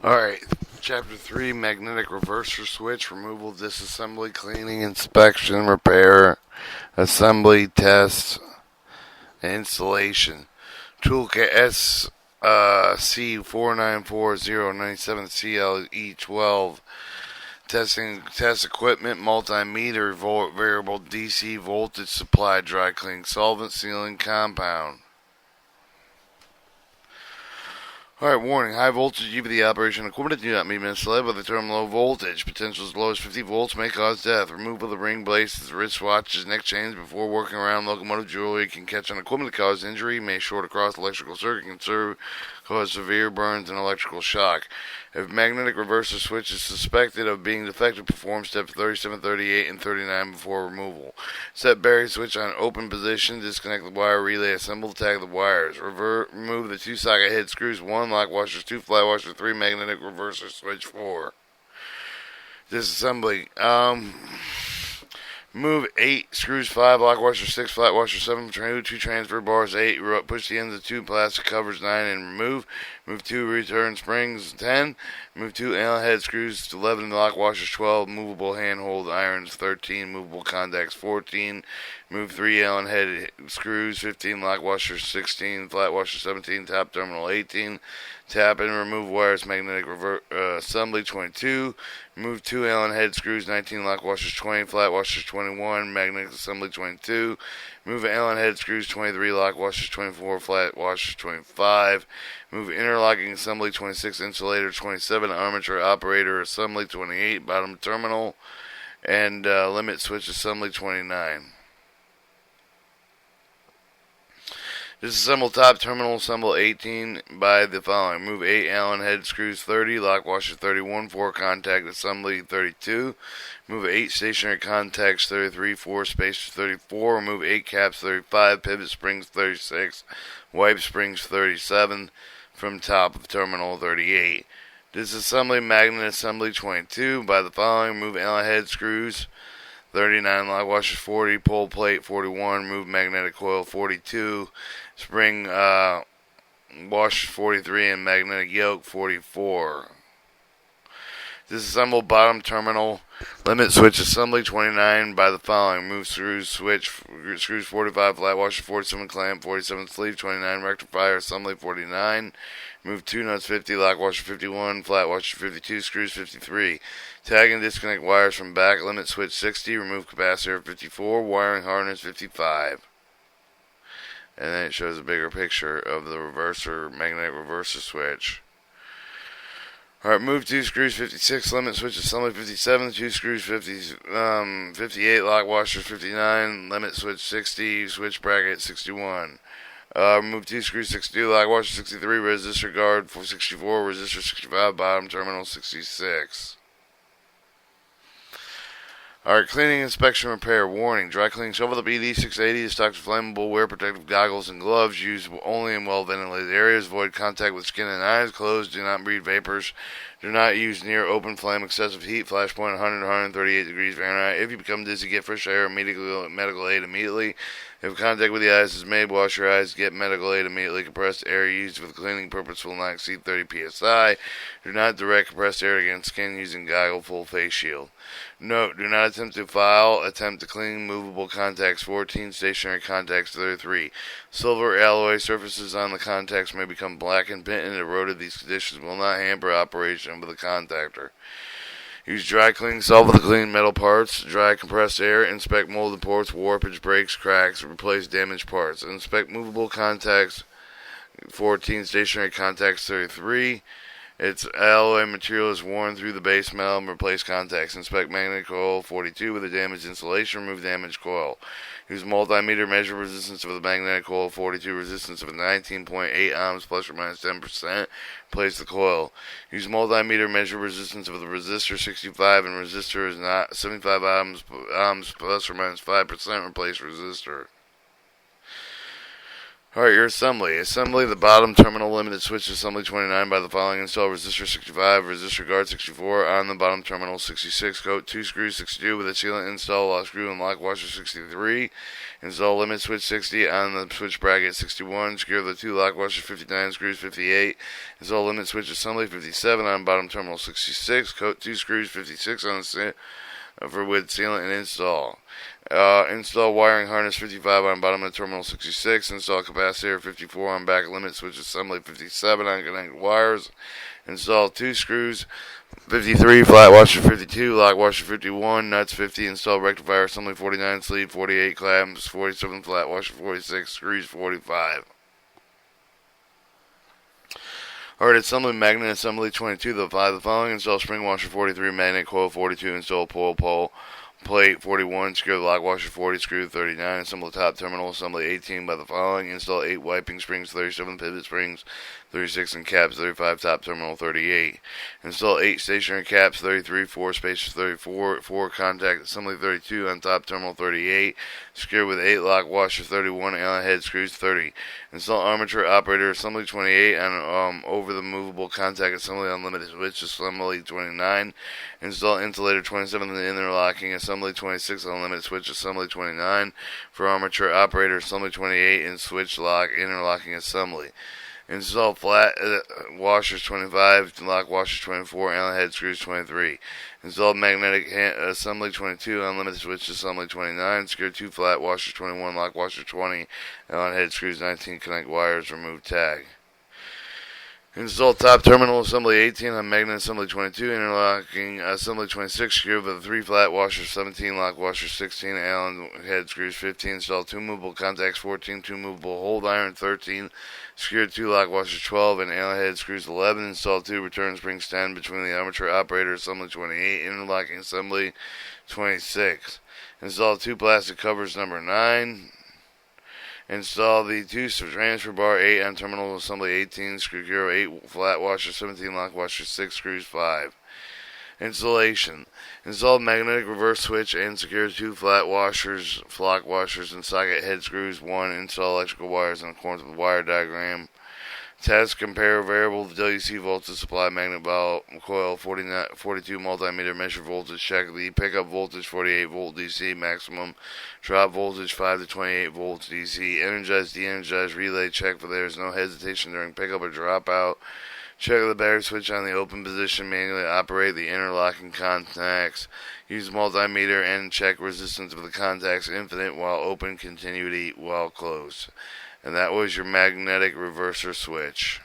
Alright, Chapter 3 Magnetic Reverser Switch Removal, Disassembly, Cleaning, Inspection, Repair, Assembly, Test, and Installation. Toolkit C494097CLE12. Test equipment, multimeter, variable DC voltage supply, dry cleaning solvent, sealing compound. Alright, warning. High voltage EVD operation equipment do not be misled by the term low voltage. Potential as low as 50 volts may cause death. Removal of the ring braces, wrist watches, neck chains before working around locomotive jewelry can catch on equipment to cause injury, may short across electrical circuit, can cause severe burns and electrical shock. If magnetic reverser switch is suspected of being defective, perform steps 37, 38, and 39 before removal. Set battery switch on open position, disconnect the wire relay, assemble, tag the wires. Remove the 2 socket head screws, 1 lock washers, 2 flat washers, 3 magnetic reverser switch, 4. Disassembly. Move 8 screws, 5 lock washers, 6 flat washers, 7 2 transfer bars, 8 push the ends of 2 plastic covers, 9 and remove. Move 2 return springs, 10. Move 2 Allen head screws, 11 lock washers, 12 movable handhold irons, 13 movable contacts, 14. Move 3 Allen head screws, 15 lock washers, 16 flat washers, 17 top terminal, 18. Tap and remove wires, magnetic assembly, 22. Move 2 Allen head screws, 19 lock washers, 20 flat washers, 21 magnetic assembly, 22. Move Allen head screws, 23 lock washers, 24 flat washers, 25. Move interlocking assembly, 26 insulator, 27 armature operator assembly, 28 bottom terminal, and limit switch assembly, 29. Disassemble top terminal, assemble 18 by the following. Move 8 Allen head screws, 30, lock washer 31, 4 contact assembly 32. Move 8 stationary contacts 33, 4 spacers 34. Remove 8 caps 35, pivot springs 36, wipe springs 37 from top of terminal 38. Disassembly magnet assembly 22 by the following. Move Allen head screws 39, lock washers 40, pull plate 41, move magnetic coil 42, spring washer 43, and magnetic yoke 44. Disassemble bottom terminal, limit switch assembly 29 by the following. Move screws 45, flat washer 47, clamp 47, sleeve 29, rectifier assembly 49. Move 2 nuts 50, lock washer 51, flat washer 52, screws 53. Tag and disconnect wires from back, limit switch 60, remove capacitor 54, wiring harness 55. And then it shows a bigger picture of the magnetic reverser switch. Alright, move 2 screws 56, limit switch assembly 57, 2 screws 58, lock washers 59, limit switch 60, switch bracket 61. Move 2 screws 62, lock washer 63, resistor guard 64, resistor 65, bottom terminal 66. Alright, cleaning, inspection, repair. Warning. Dry cleaning shovel. The BD680 is stocked with flammable wear protective goggles and gloves. Used only in well-ventilated areas. Avoid contact with skin and eyes. Closed. Do not breathe vapors. Do not use near open flame. Excessive heat. Flashpoint 100 138 degrees Fahrenheit. If you become dizzy, get fresh air. Medical aid immediately. If contact with the eyes is made, wash your eyes. Get medical aid immediately. Compressed air used for the cleaning purpose will not exceed 30 psi. Do not direct compressed air against skin using goggle full face shield. Note, do not attempt to file, attempt to clean movable contacts 14, stationary contacts 33. Silver alloy surfaces on the contacts may become black and bent and eroded. These conditions will not hamper operation with the contactor. Use dry cleaning solvent to clean metal parts. Dry compressed air. Inspect molded ports, warpage, breaks, cracks. Replace damaged parts. Inspect movable contacts 14, stationary contacts 33. Its alloy material is worn through the base metal and replace contacts. Inspect magnetic coil 42 with a damaged insulation. Remove damaged coil. Use multimeter measure resistance of the magnetic coil 42, resistance of 19.8 ohms plus or minus 10%. Replace the coil. Use multimeter measure resistance of the resistor 65 and resistor is not 75 ohms plus or minus 5%. Replace resistor. Alright, your assembly. Assembly, the bottom terminal limited switch assembly 29 by the following: install resistor 65, resistor guard 64 on the bottom terminal 66, coat 2 screws 62 with a sealant, install lock screw and lock washer 63, install limit switch 60 on the switch bracket 61, secure the 2 lock washers 59, screws 58, install limit switch assembly 57 on bottom terminal 66, coat 2 screws 56 on the with sealant and install. Install wiring harness 55 on bottom of terminal 66. Install capacitor 54 on back limit switch assembly 57 on connected wires. Install 2 screws 53, flat washer 52, lock washer 51, nuts 50. Install rectifier assembly 49, sleeve 48, clamps 47, flat washer 46, screws 45. Alright, assembly magnet assembly 22. The following: install spring washer 43, magnet coil 42, install pole plate 41, secure the lock washer 40, screw 39, assemble top terminal assembly 18 by the following: install 8 wiping springs 37, pivot springs 36, and caps 35, top terminal 38. Install 8 stationary caps 33, 4 spacers 34, 4 contact assembly 32 on top terminal 38, secure with 8 lock washer 31, Allen head screws 30. Install armature operator assembly 28 on over the movable contact assembly unlimited switch assembly 29. Install insulator 27 and interlocking assembly 26 on limited switch assembly 29 for armature operator assembly 28 and switch lock interlocking assembly. Install flat washers 25, lock washers 24, Allen head screws 23. Install magnetic assembly 22, unlimited switch assembly 29. Secure 2 flat washers 21, lock washer 20, Allen head screws 19, connect wires, remove tag. Install top terminal assembly 18 on magnet assembly 22, interlocking assembly 26, secure with 3 flat washers 17, lock washer 16, Allen head screws 15. Install 2 movable contacts 14, 2 movable hold iron 13, secure 2 lock washers 12, and Allen head screws 11. Install 2 return springs 10 between the armature operator assembly 28, interlocking assembly 26. Install 2 plastic covers number 9. Install the 2 transfer bar 8 on terminal assembly 18, secure 8 flat washer 17, lock washer 6, screws 5. Installation. Install magnetic reverse switch and secure 2 flat washers, flock washers, and socket head screws 1. Install electrical wires in accordance with the wire diagram. Test, compare variable WC voltage supply magnet coil 42 multimeter, measure voltage, check the pickup voltage 48 volt DC maximum, drop voltage 5 to 28 volts DC, energize, de-energize relay, check for there is no hesitation during pickup or drop out, check the battery switch on the open position, manually operate the interlocking contacts, use multimeter and check resistance of the contacts infinite while open, continuity while closed. And that was your magnetic reverser switch.